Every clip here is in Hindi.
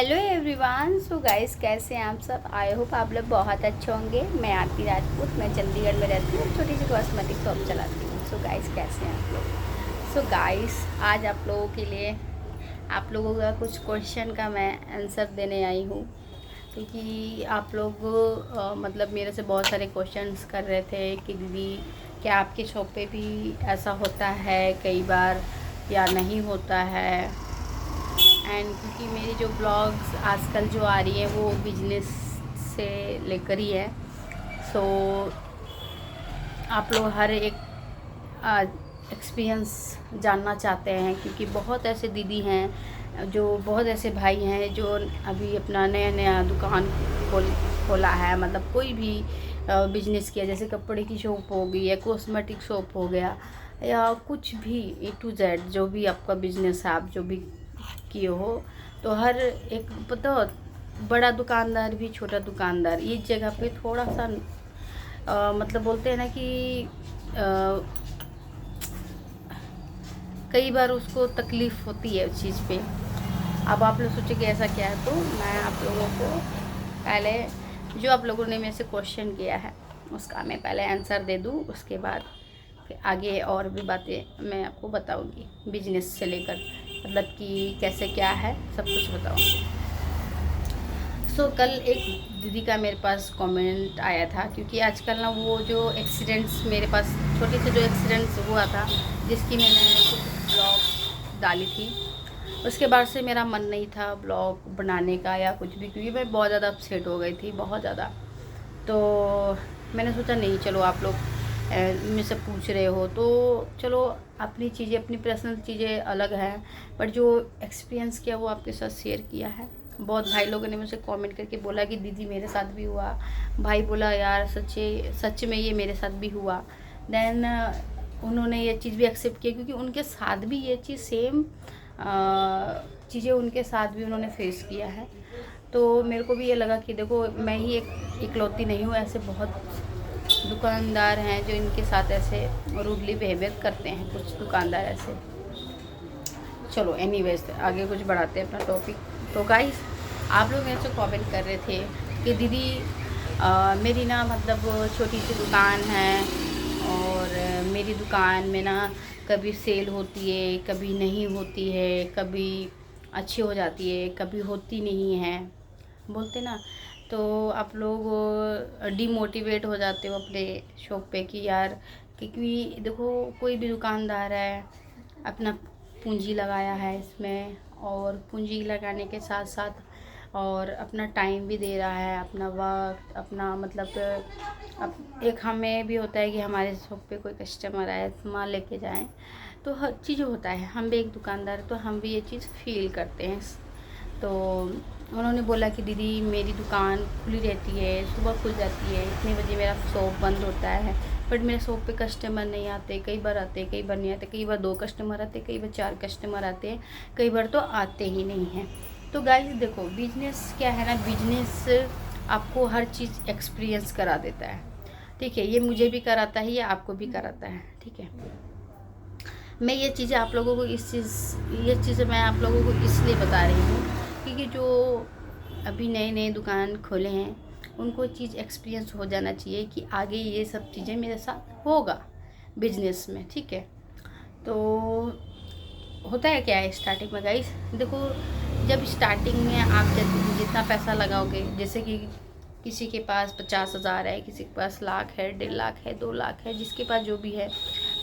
Hello everyone. सो गाइस, कैसे हैं आप सब? आई होप आप लोग बहुत अच्छे होंगे। मैं आरती राजपूत, मैं चंडीगढ़ में रहती हूँ, छोटी सी कॉस्मेटिक शॉप चलाती हूँ। सो गाइस, कैसे हैं आप लोग? सो गाइस, आज आप लोगों के लिए आप लोगों का कुछ क्वेश्चन का मैं आंसर देने आई हूँ, क्योंकि आप लोग मतलब मेरे से बहुत सारे क्वेश्चंस कर रहे थे कि दीदी क्या आपके शॉप पे भी ऐसा होता है कई बार या नहीं होता है। एंड क्योंकि मेरी जो ब्लॉग्स आजकल जो आ रही है वो बिजनेस से लेकर ही है। सो आप लोग हर एक एक्सपीरियंस जानना चाहते हैं, क्योंकि बहुत ऐसे दीदी हैं, जो बहुत ऐसे भाई हैं जो अभी अपना नया नया दुकान खोला है, मतलब कोई भी बिजनेस किया, जैसे कपड़े की शॉप हो गई या कॉस्मेटिक शॉप हो गया या कुछ भी A to Z जो भी आपका बिजनेस है, आप जो भी किए हो, तो हर एक पता हो, बड़ा दुकानदार भी छोटा दुकानदार इस जगह पे थोड़ा सा मतलब बोलते हैं ना कि कई बार उसको तकलीफ़ होती है उस चीज़ पे। अब आप लोग सोचे कि ऐसा क्या है, तो मैं आप लोगों को पहले जो आप लोगों ने मेरे से क्वेश्चन किया है उसका मैं पहले आंसर दे दूँ, उसके बाद फिर आगे और भी बातें मैं आपको बताऊंगी बिजनेस से लेकर, मतलब कि कैसे क्या है सब कुछ बताऊंगी। सो कल एक दीदी का मेरे पास कमेंट आया था, क्योंकि आजकल ना वो जो एक्सीडेंट्स मेरे पास छोटे से जो एक्सीडेंट्स हुआ था, जिसकी मैंने कुछ ब्लॉग डाली थी, उसके बाद से मेरा मन नहीं था ब्लॉग बनाने का या कुछ भी, क्योंकि मैं बहुत ज़्यादा अपसेट हो गई थी, बहुत ज़्यादा। तो मैंने सोचा नहीं, चलो आप लोग मुझसे पूछ रहे हो तो चलो, अपनी चीज़ें अपनी पर्सनल चीज़ें अलग हैं, बट जो एक्सपीरियंस किया वो आपके साथ शेयर किया है। बहुत भाई लोगों ने मुझे कमेंट करके बोला कि दीदी मेरे साथ भी हुआ, भाई बोला यार सच में ये मेरे साथ भी हुआ। देन उन्होंने ये चीज़ भी एक्सेप्ट किया, क्योंकि उनके साथ भी ये चीज़ सेम चीज़ें उनके साथ भी उन्होंने फेस किया है। तो मेरे को भी ये लगा कि देखो, मैं ही एक इकलौती नहीं हूँ, ऐसे बहुत दुकानदार हैं जो इनके साथ ऐसे रूडली बिहेवियर करते हैं, कुछ दुकानदार ऐसे। चलो एनीवेज, आगे कुछ बढ़ाते हैं अपना टॉपिक। तो गाइस, आप लोग मेरे से कमेंट कर रहे थे कि दीदी मेरी ना मतलब छोटी सी दुकान है, और मेरी दुकान में ना कभी सेल होती है, कभी नहीं होती है, कभी अच्छी हो जाती है, कभी होती नहीं है, बोलते ना। तो आप लोग डीमोटिवेट हो जाते हो अपने शॉप पे कि यार, क्योंकि देखो कोई भी दुकानदार है अपना पूंजी लगाया है इसमें, और पूंजी लगाने के साथ साथ और अपना टाइम भी दे रहा है, अपना वक्त, अपना मतलब अब एक हमें भी होता है कि हमारे शॉप पे कोई कस्टमर आए, सामान लेके जाएं, तो हर चीज़ होता है। हम भी एक दुकानदार, तो हम भी ये चीज़ फील करते हैं। तो उन्होंने बोला कि दीदी मेरी दुकान खुली रहती है, सुबह खुल जाती है, इतने बजे मेरा शॉप बंद होता है, बट मेरे शॉप पे कस्टमर नहीं आते, कई बार आते कई बार नहीं आते, कई बार 2 कस्टमर आते, कई बार 4 कस्टमर आते हैं, कई बार तो आते ही नहीं हैं। तो गाइस देखो, बिजनेस क्या है ना, बिजनेस आपको हर चीज़ एक्सपीरियंस करा देता है, ठीक है। ये मुझे भी कराता है, ये आपको भी कराता है, ठीक है। मैं ये चीज़ें आप लोगों को ये चीज़ें मैं आप लोगों को इसलिए बता रही हूँ, क्योंकि जो अभी नए नए दुकान खोले हैं उनको चीज़ एक्सपीरियंस हो जाना चाहिए कि आगे ये सब चीज़ें मेरे साथ होगा बिजनेस में, ठीक है। तो होता है क्या है स्टार्टिंग में गाइस, देखो जब स्टार्टिंग में आप जितना पैसा लगाओगे, जैसे कि किसी के पास 50,000 है, किसी के पास लाख है, 1.5 लाख है, 2 लाख है, जिसके पास जो भी है।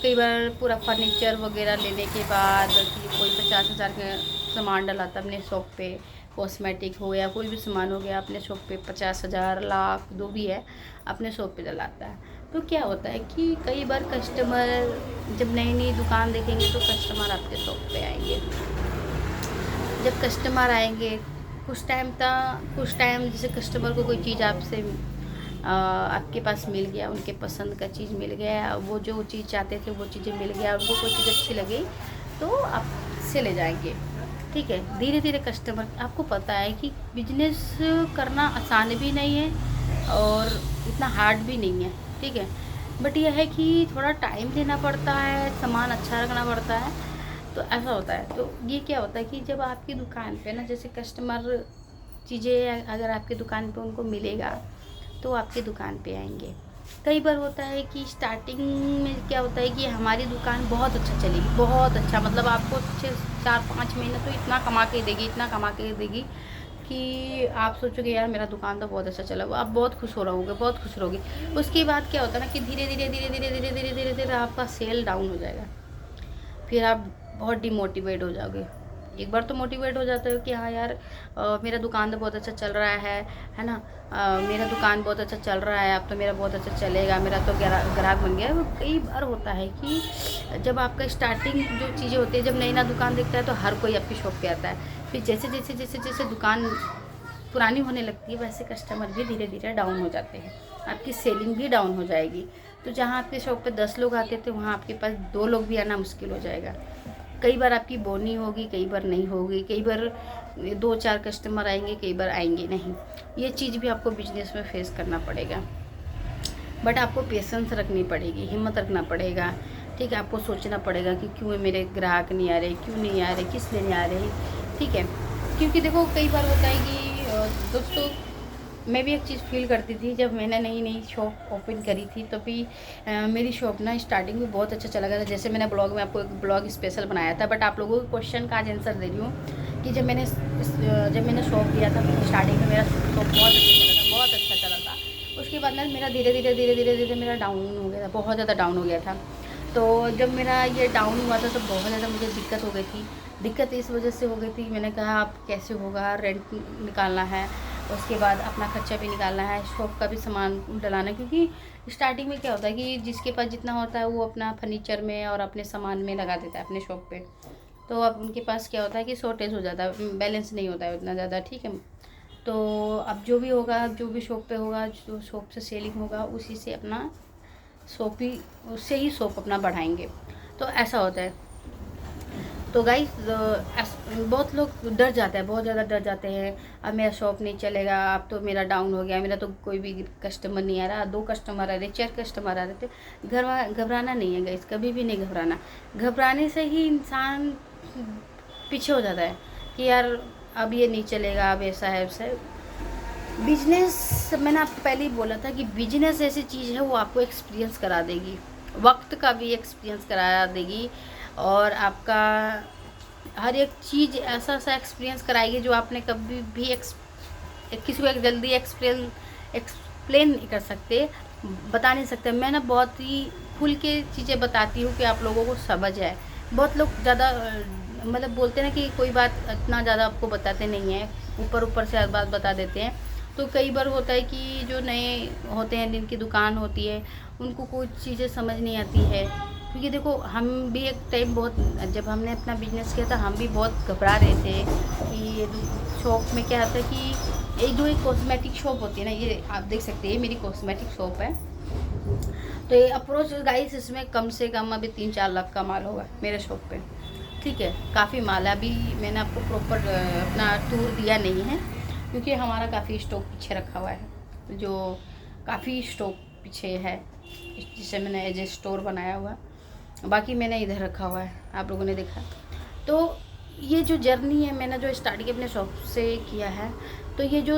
कई बार पूरा फर्नीचर वगैरह लेने के बाद कि कोई 50,000 का सामान डलाता अपने शॉप पे, कॉस्मेटिक हो या कोई भी सामान हो गया, अपने शॉप पे 50,000 लाख जो भी है अपने शॉप पे डलाता है। तो क्या होता है कि कई बार कस्टमर जब नई नई दुकान देखेंगे तो कस्टमर आपके शॉप पे आएंगे। जब कस्टमर आएंगे कुछ टाइम जैसे कस्टमर को कोई चीज़ आपसे आपके पास मिल गया, उनके पसंद का चीज़ मिल गया, वो जो चीज़ चाहते थे वो चीज़ें मिल गया, उनको कोई चीज़ अच्छी लगी तो आपसे ले जाएंगे, ठीक है। धीरे धीरे कस्टमर, आपको पता है कि बिजनेस करना आसान भी नहीं है और इतना हार्ड भी नहीं है, ठीक है। बट यह है कि थोड़ा टाइम देना पड़ता है, सामान अच्छा रखना पड़ता है, तो ऐसा होता है। तो ये क्या होता है कि जब आपकी दुकान पे ना जैसे कस्टमर चीज़ें अगर आपकी दुकान पे उनको मिलेगा तो आपकी दुकान पे आएंगे। कई बार होता है कि स्टार्टिंग में क्या होता है कि हमारी दुकान बहुत अच्छा चलेगी, बहुत अच्छा, मतलब आपको 4-5 महीने तो इतना कमा के देगी, इतना कमा के देगी कि आप सोचोगे यार मेरा दुकान तो बहुत अच्छा चला, आप बहुत खुश हो रहोगे, बहुत खुश रहोगे। उसके बाद क्या होता है ना कि धीरे धीरे धीरे धीरे धीरे धीरे धीरे धीरे आपका सेल डाउन हो जाएगा, फिर आप बहुत डिमोटिवेट हो जाओगे। एक बार तो मोटिवेट हो जाते हो कि हाँ यार मेरा दुकान तो बहुत अच्छा चल रहा है ना, मेरा दुकान बहुत अच्छा चल रहा है, अब तो मेरा बहुत अच्छा चलेगा, मेरा तो ग्राहक बन गया। कई बार होता है कि जब आपका स्टार्टिंग जो चीज़ें होती है, जब नई नया दुकान दिखता है तो हर कोई आपकी शॉप पे आता है। फिर जैसे जैसे जैसे जैसे दुकान पुरानी होने लगती है वैसे कस्टमर भी धीरे धीरे डाउन हो जाते हैं, आपकी सेलिंग भी डाउन हो जाएगी। तो जहाँ आपके शॉप पे 10 लोग आते थे वहाँ आपके पास 2 लोग भी आना मुश्किल हो जाएगा। कई बार आपकी बोनी होगी, कई बार नहीं होगी, कई बार 2-4 कस्टमर आएंगे, कई बार आएंगे नहीं। ये चीज़ भी आपको बिजनेस में फेस करना पड़ेगा, बट आपको पेशेंस रखनी पड़ेगी, हिम्मत रखना पड़ेगा। ठीक है, आपको सोचना पड़ेगा कि क्यों मेरे ग्राहक नहीं आ रहे, क्यों नहीं आ रहे, किस लिए नहीं आ रहे। ठीक है, क्योंकि देखो कई बार होता है कि दोस्तों मैं भी एक चीज़ फील करती थी जब मैंने नई नई शॉप ओपन करी थी, तो भी मेरी शॉप ना स्टार्टिंग में बहुत अच्छा चला गया था। जैसे मैंने ब्लॉग में आपको एक ब्लॉग स्पेशल बनाया था, बट आप लोगों के क्वेश्चन का आज आंसर दे रही हूँ कि जब मैंने शॉप लिया था स्टार्टिंग में मेरा शॉप बहुत अच्छा चला था, बहुत अच्छा चला था। उसके बाद ना मेरा धीरे धीरे धीरे धीरे धीरे मेरा डाउन हो गया था, बहुत ज़्यादा डाउन हो गया था। तो जब मेरा ये डाउन हुआ था तो बहुत ज़्यादा मुझे दिक्कत हो गई थी। दिक्कत इस वजह से हो गई थी, मैंने कहा अब कैसे होगा, रेंट निकालना है, उसके बाद अपना खर्चा भी निकालना है, शॉप का भी सामान डलाना है। क्योंकि स्टार्टिंग में क्या होता है कि जिसके पास जितना होता है वो अपना फर्नीचर में और अपने सामान में लगा देता है अपने शॉप पे, तो अब उनके पास क्या होता है कि शॉर्टेज हो जाता है, बैलेंस नहीं होता है उतना ज़्यादा। ठीक है, तो अब जो भी होगा, जो भी शॉप पे होगा, जो शॉप से सेलिंग होगा उसी से अपना शॉप ही, उससे ही शॉप अपना बढ़ाएंगे। तो ऐसा होता है। तो गाइस बहुत लोग डर जाते हैं, बहुत ज़्यादा डर जाते हैं, अब मेरा शॉप नहीं चलेगा, अब तो मेरा डाउन हो गया, मेरा तो कोई भी कस्टमर नहीं आ रहा, 2 कस्टमर आ रहे, 4 कस्टमर आ रहे थे। घबराना नहीं है गाइस, कभी भी नहीं घबराना। घबराने से ही इंसान पीछे हो जाता है कि यार अब ये नहीं चलेगा, अब ऐसा है वैसा है। बिजनेस, मैंने आपको पहले ही बोला था कि बिजनेस ऐसी चीज़ है वो आपको एक्सपीरियंस करा देगी, वक्त का भी एक्सपीरियंस करा देगी, और आपका हर एक चीज़ ऐसा ऐसा एक्सपीरियंस कराएगी जो आपने कभी भी किसी को एक जल्दी एक्सप्लेन नहीं कर सकते, बता नहीं सकते। मैं ना बहुत ही खुल के चीज़ें बताती हूँ कि आप लोगों को समझ आए। बहुत लोग ज़्यादा मतलब बोलते हैं ना कि कोई बात इतना ज़्यादा आपको बताते नहीं हैं, ऊपर ऊपर से हर बात बता देते हैं। तो कई बार होता है कि जो नए होते हैं, जिनकी दुकान होती है, उनको कुछ चीज़ें समझ नहीं आती है। क्योंकि देखो हम भी एक टाइम बहुत, जब हमने अपना बिजनेस किया था हम भी बहुत घबरा रहे थे कि ये शॉप में क्या आता है कि एक जो एक कॉस्मेटिक शॉप होती है ना, ये आप देख सकते हैं मेरी कॉस्मेटिक शॉप है। तो ये अप्रोच गाइस, इसमें कम से कम अभी 3-4 लाख का माल होगा मेरे शॉप पे। ठीक है, काफ़ी माल है। अभी मैंने आपको प्रॉपर अपना टूर दिया नहीं है क्योंकि हमारा काफ़ी स्टॉक पीछे रखा हुआ है, जो काफ़ी स्टॉक पीछे है, जिसे मैंने एज ए स्टोर बनाया हुआ, बाकी मैंने इधर रखा हुआ है, आप लोगों ने देखा। तो ये जो जर्नी है मैंने जो स्टार्टिंग अपने शॉप से किया है, तो ये जो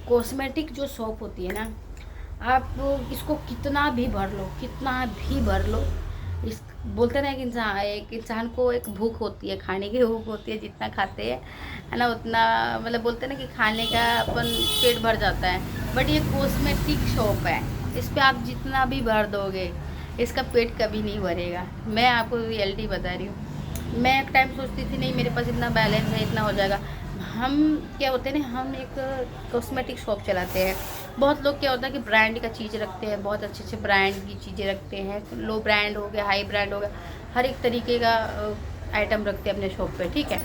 कॉस्मेटिक जो शॉप होती है ना, आप इसको कितना भी भर लो, कितना भी भर लो, इस बोलते ना एक इंसान को एक भूख होती है, खाने की भूख होती है, जितना खाते हैं है ना उतना, मतलब बोलते हैं ना कि खाने का अपन पेट भर जाता है। बट ये कॉस्मेटिक शॉप है, इस पर आप जितना भी भर दोगे इसका पेट कभी नहीं भरेगा। मैं आपको रियलिटी बता रही हूँ। मैं एक टाइम सोचती थी नहीं मेरे पास इतना बैलेंस है, इतना हो जाएगा। हम क्या होते हैं ना, हम एक कॉस्मेटिक शॉप चलाते हैं। बहुत लोग क्या होता है कि ब्रांड का चीज़ रखते हैं, बहुत अच्छे अच्छे ब्रांड की चीज़ें रखते हैं, लो ब्रांड हो गया, हाई ब्रांड हो गया, हर एक तरीके का आइटम रखते हैं अपने शॉप पे। ठीक है,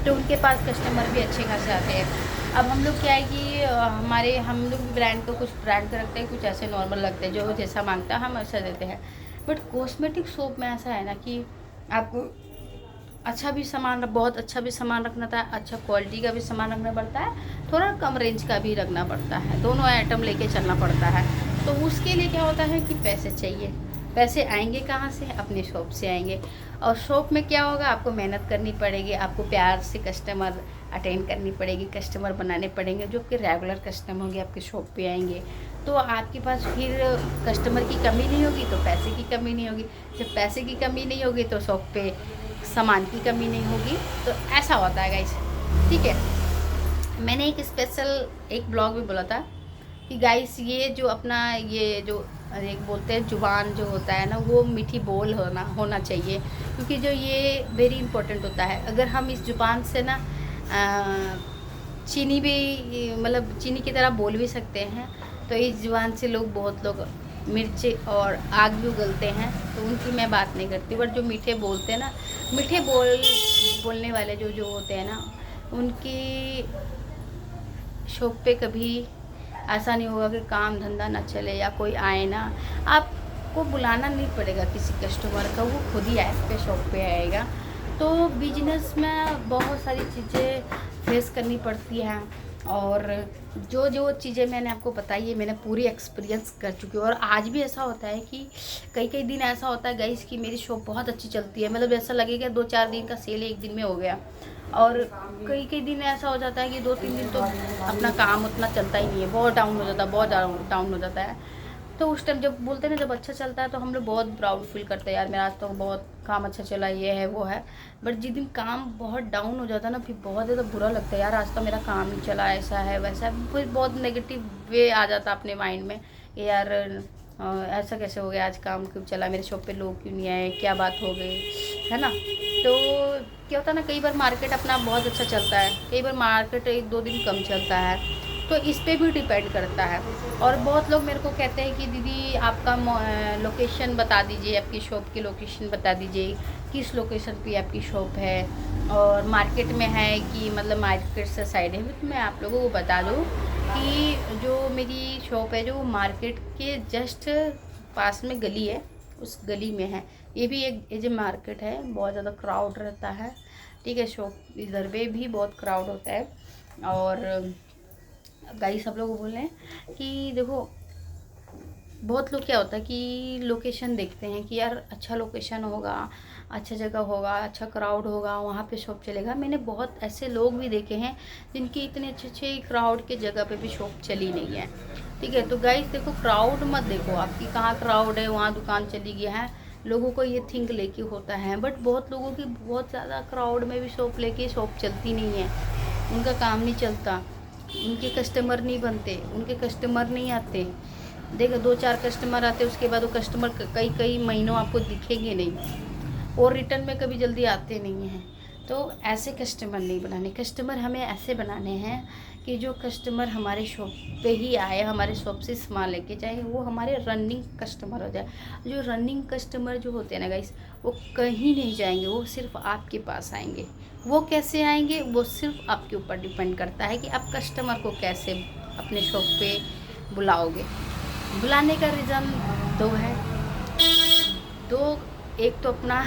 तो उनके पास कस्टमर भी अच्छे खासे आते हैं। अब हम लोग क्या है कि हम लोग भी ब्रांड तो कुछ ब्रांड का रखते हैं, कुछ ऐसे नॉर्मल लगते हैं, जो जैसा मांगता है हम ऐसा देते हैं। बट कॉस्मेटिक शॉप में ऐसा है ना कि आपको अच्छा भी सामान, बहुत अच्छा भी सामान रखना था, अच्छा क्वालिटी का भी सामान रखना पड़ता है, थोड़ा कम रेंज का भी रखना पड़ता है, दोनों आइटम लेके चलना पड़ता है। तो उसके लिए क्या होता है कि पैसे चाहिए। पैसे आएंगे कहाँ से? अपने शॉप से आएंगे। और शॉप में क्या होगा, आपको मेहनत करनी पड़ेगी, आपको प्यार से कस्टमर अटेंड करनी पड़ेगी, कस्टमर बनाने पड़ेंगे जो आपके रेगुलर कस्टमर होंगे, आपके शॉप पे आएंगे। तो आपके पास फिर कस्टमर की कमी नहीं होगी तो पैसे की कमी नहीं होगी, जब पैसे की कमी नहीं होगी तो शॉप पे सामान की कमी नहीं होगी। तो ऐसा होता है गाइस, ठीक है। मैंने एक स्पेशल एक ब्लॉग में बोला था कि गाइस ये जो अपना ये जो एक बोलते हैं जुबान जो होता है ना, वो मीठी बोल होना चाहिए, क्योंकि जो ये वेरी इंपॉर्टेंट होता है। अगर हम इस जुबान से ना चीनी भी मतलब चीनी की तरह बोल भी सकते हैं, तो इस जुबान से बहुत लोग मिर्च और आग भी उगलते हैं, तो उनकी मैं बात नहीं करती। बट जो मीठे बोलते हैं ना, मीठे बोलने वाले जो होते हैं ना, उनकी शॉप पे कभी ऐसा नहीं होगा कि काम धंधा ना चले या कोई आए ना। आपको बुलाना नहीं पड़ेगा किसी कस्टमर का, वो खुद ही आपके शॉप पे आएगा। तो बिजनेस में बहुत सारी चीज़ें फेस करनी पड़ती हैं, और जो चीज़ें मैंने आपको बताई है मैंने पूरी एक्सपीरियंस कर चुकी हूँ। और आज भी ऐसा होता है कि कई दिन ऐसा होता है गाइस कि मेरी शॉप बहुत अच्छी चलती है, मतलब ऐसा लगेगा 2-4 दिन का सेल एक दिन में हो गया। और कई दिन ऐसा हो जाता है कि 2-3 दिन तो अपना काम उतना चलता ही नहीं है, बहुत डाउन हो जाता है, बहुत डाउन हो जाता है। तो उस टाइम जब बोलते हैं ना, जब अच्छा चलता है तो हम लोग बहुत प्राउड फील करते हैं, यार मेरा आज तो बहुत काम अच्छा चला, ये है वो है। बट जिस दिन काम बहुत डाउन हो जाता है ना, फिर बहुत ज़्यादा बुरा लगता है, यार आज तो मेरा काम नहीं चला, ऐसा है वैसा है, फिर बहुत नेगेटिव वे आ जाता है अपने माइंड में कि यार ऐसा कैसे हो गया, आज काम क्यों चला, मेरे शॉप पे लोग क्यों नहीं आए, क्या बात हो गई, है ना। तो क्या होता है ना, कई बार मार्केट अपना बहुत अच्छा चलता है, कई बार मार्केट 1-2 दिन कम चलता है, तो इस पे भी डिपेंड करता है। और बहुत लोग मेरे को कहते हैं कि दीदी आपका लोकेशन बता दीजिए, आपकी शॉप की लोकेशन बता दीजिए, किस लोकेशन पे आपकी शॉप है, और मार्केट में है कि मतलब मार्केट से साइड है। तो मैं आप लोगों को बता दूँ कि जो मेरी शॉप है जो मार्केट के जस्ट पास में गली है, उस गली में है। ये भी एक जो मार्केट है, बहुत ज़्यादा क्राउड रहता है, ठीक है। शॉप इधर पे भी बहुत क्राउड होता है। और गाइस सब लोग बोल रहे हैं कि देखो, बहुत लोग क्या होता है कि लोकेशन देखते हैं कि यार अच्छा लोकेशन होगा, अच्छा जगह होगा, अच्छा क्राउड होगा, वहाँ पे शॉप चलेगा। मैंने बहुत ऐसे लोग भी देखे हैं जिनकी इतने अच्छे क्राउड के जगह पे भी शॉप चली नहीं है, ठीक है। तो गाइस देखो, क्राउड मत देखो आपकी कहाँ क्राउड है वहाँ दुकान चली गई है, लोगों को ये थिंक लेके होता है। बट बहुत लोगों की बहुत ज़्यादा क्राउड में भी शॉप लेके शॉप चलती नहीं है, उनका काम नहीं चलता, उनके कस्टमर नहीं बनते, उनके कस्टमर नहीं आते। देखो 2-4 कस्टमर आते, उसके बाद वो कस्टमर कई महीनों आपको दिखेंगे नहीं, और रिटर्न में कभी जल्दी आते नहीं हैं। तो ऐसे कस्टमर नहीं बनाने, कस्टमर हमें ऐसे बनाने हैं कि जो कस्टमर हमारे शॉप पे ही आए, हमारे शॉप से सामान लेके जाए, वो हमारे रनिंग कस्टमर हो जाए। जो रनिंग कस्टमर जो होते हैं ना गाइस, वो कहीं नहीं जाएंगे, वो सिर्फ आपके पास आएंगे। वो कैसे आएंगे, वो सिर्फ आपके ऊपर डिपेंड करता है कि आप कस्टमर को कैसे अपने शॉप पे बुलाओगे। बुलाने का रीज़न दो है, एक तो अपना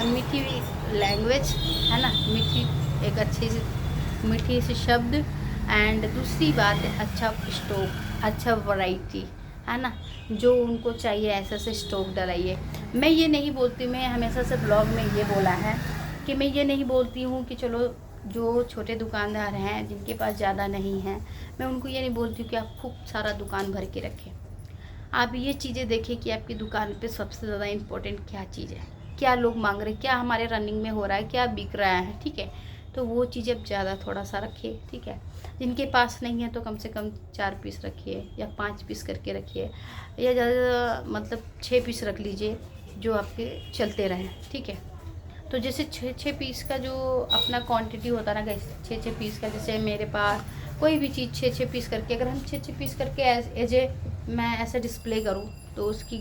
मीठी लैंग्वेज है ना, एक अच्छी सी मीठी सी शब्द, एंड दूसरी बात है अच्छा स्टॉक, अच्छा वैरायटी, है ना, जो उनको चाहिए ऐसा से स्टॉक डलाइए। मैं ये नहीं बोलती, मैं हमेशा से ब्लॉग में ये बोला है कि मैं ये नहीं बोलती हूँ कि चलो जो छोटे दुकानदार हैं जिनके पास ज़्यादा नहीं है, मैं उनको ये नहीं बोलती हूँ कि आप खूब सारा दुकान भर के रखें। आप ये चीज़ें देखें कि आपकी दुकान पे सबसे ज़्यादा इम्पोर्टेंट क्या चीज़ है, क्या लोग मांग रहे हैं, क्या हमारे रनिंग में हो रहा है, क्या बिक रहा है, ठीक है। तो वो चीज़ें आप ज़्यादा थोड़ा सा रखिए, ठीक है। जिनके पास नहीं है तो कम से कम 4 पीस रखिए या 5 पीस करके रखिए, या ज़्यादा मतलब 6 पीस रख लीजिए जो आपके चलते रहें, ठीक है। तो जैसे 6 पीस का जो अपना क्वांटिटी होता है ना, 6 पीस का, जैसे मेरे पास कोई भी चीज़ 6 पीस करके, अगर हम 6 पीस करके एज ए मैं ऐसे डिस्प्ले करूँ तो उसकी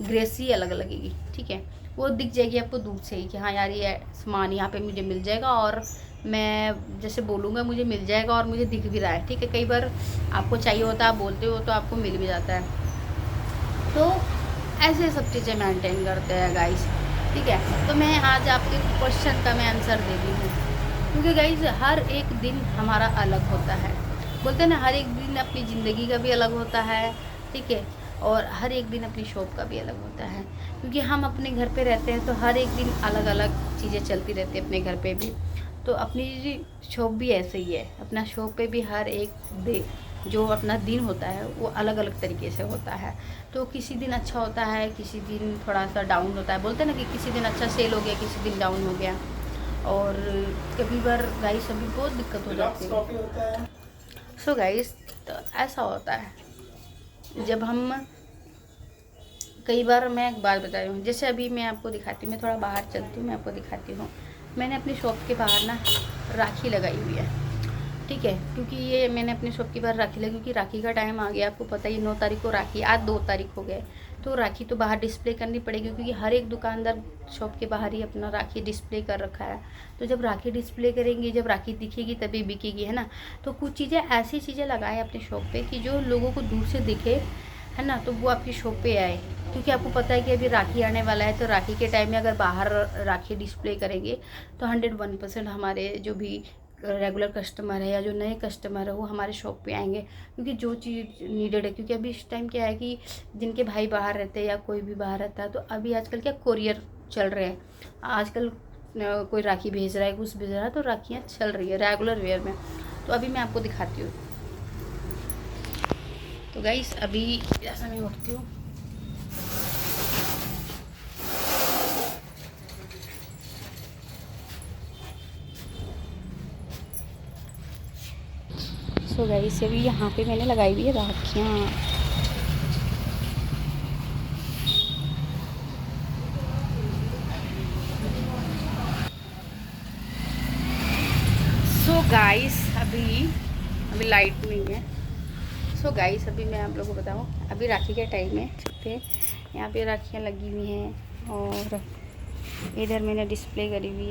ग्रेस ही अलग लगेगी, ठीक है। वो दिख जाएगी आपको दूर से ही कि हाँ यार ये सामान यहाँ पे मुझे मिल जाएगा, और मैं जैसे बोलूँगा मुझे मिल जाएगा और मुझे दिख भी रहा है, ठीक है। कई बार आपको चाहिए होता है, आप बोलते हो तो आपको मिल भी जाता है। तो ऐसे सब चीज़ें मेंटेन करते हैं गाइस, ठीक है। तो मैं आज आपके क्वेश्चन का मैं आंसर दे दी हूँ, क्योंकि गाइस हर एक दिन हमारा अलग होता है, बोलते हैं ना हर एक दिन अपनी ज़िंदगी का भी अलग होता है, ठीक है। और हर एक दिन अपनी शॉप का भी अलग होता है, क्योंकि हम अपने घर पे रहते हैं तो हर एक दिन अलग अलग चीज़ें चलती रहती है अपने घर पे भी। तो अपनी शॉप भी ऐसे ही है, अपना शॉप पे भी हर एक जो अपना दिन होता है वो अलग अलग तरीके से होता है। तो किसी दिन अच्छा होता है, किसी दिन थोड़ा सा डाउन होता है। बोलते हैं ना कि किसी दिन अच्छा सेल हो गया, किसी दिन डाउन हो गया, और कभी बार गाइस अभी बहुत दिक्कत हो जाती है। सो गाइस, तो ऐसा होता है जब हम, कई बार मैं एक बात बता रही हूँ, जैसे अभी मैं आपको दिखाती हूँ, मैं थोड़ा बाहर चलती हूँ, मैं आपको दिखाती हूँ। मैंने अपनी शॉप के बाहर ना राखी लगाई हुई है, ठीक है, क्योंकि ये मैंने अपनी शॉप के बाहर राखी लगी, क्योंकि राखी का टाइम आ गया। आपको पता ही 9 तारीख को राखी, आज 2 तारीख हो गए, तो राखी तो बाहर डिस्प्ले करनी पड़ेगी, क्योंकि हर एक दुकानदार शॉप के बाहर ही अपना राखी डिस्प्ले कर रखा है। तो जब राखी डिस्प्ले करेंगे, जब राखी दिखेगी तभी बिकेगी, है ना। तो कुछ चीज़ें, ऐसी चीज़ें लगाएं अपने शॉप पे कि जो लोगों को दूर से दिखे, है ना, तो वो आपकी शॉप पे आए। क्योंकि आपको पता है कि अभी राखी आने वाला है, तो राखी के टाइम में अगर बाहर राखी डिस्प्ले करेंगे तो 101% हमारे जो भी रेगुलर कस्टमर है या जो नए कस्टमर है वो हमारे शॉप पे आएंगे, क्योंकि जो चीज़ नीडेड है। क्योंकि अभी इस टाइम क्या है कि जिनके भाई बाहर रहते हैं या कोई भी बाहर रहता है, तो अभी आजकल क्या कोरियर चल रहे हैं, आजकल कोई राखी भेज रहा है, कुछ भेज रहा है, तो राखियाँ चल रही है रेगुलर वेयर में। तो अभी मैं आपको दिखाती हूँ। तो गाइस, अभी जैसा मैं उठती हूँ, सो गाइस अभी यहाँ पे मैंने लगाई हुई है राखियाँ। सो गाइस अभी लाइट नहीं है। सो गाइस अभी मैं आप लोगों को बताऊँ, अभी राखी का टाइम है, सकते हैं यहाँ पे राखियाँ लगी हुई हैं, और इधर मैंने डिस्प्ले करी हुई है।